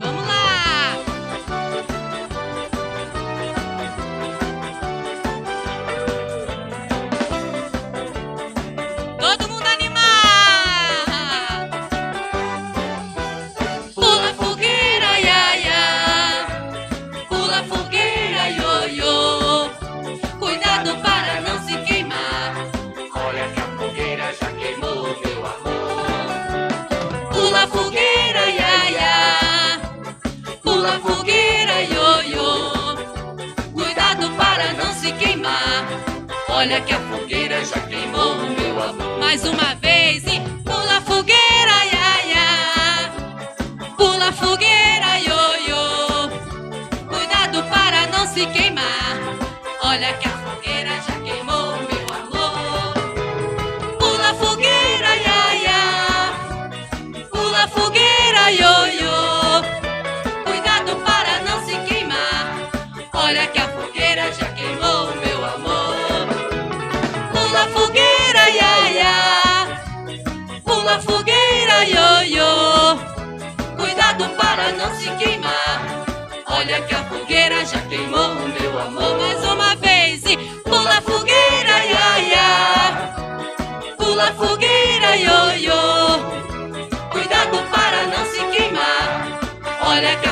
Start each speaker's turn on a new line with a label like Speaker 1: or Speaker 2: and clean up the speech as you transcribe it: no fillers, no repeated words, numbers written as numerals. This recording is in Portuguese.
Speaker 1: Vamos lá! Todo mundo animar! Pula fogueira, ia, ia. Pula fogueira, ioiô. Cuidado para não se queimar.
Speaker 2: Olha que a fogueira já queimou meu amor.
Speaker 1: Pula fogueira, ia, ia. Pula fogueira, ioiô. Cuidado para não se queimar.
Speaker 2: Olha que a fogueira já queimou meu amor.
Speaker 1: Mais uma vez e pula fogueira, ia, ia. Pula fogueira, ioiô. Cuidado para não se queimar. Olha que a fogueira já queimou meu amor. Pula fogueira, ia, ia. Pula fogueira, ioiô. Cuidado para não se queimar. Olha que a fogueira já queimou meu amor. Pula fogueira, ia, ia. Pula fogueira, ioiô. Cuidado para não se queimar. Olha que a fogueira já queimou meu amor. Mais uma vez e pula fogueira, ia, ia. Pula fogueira, ioiô. Cuidado para não se queimar. Olha que a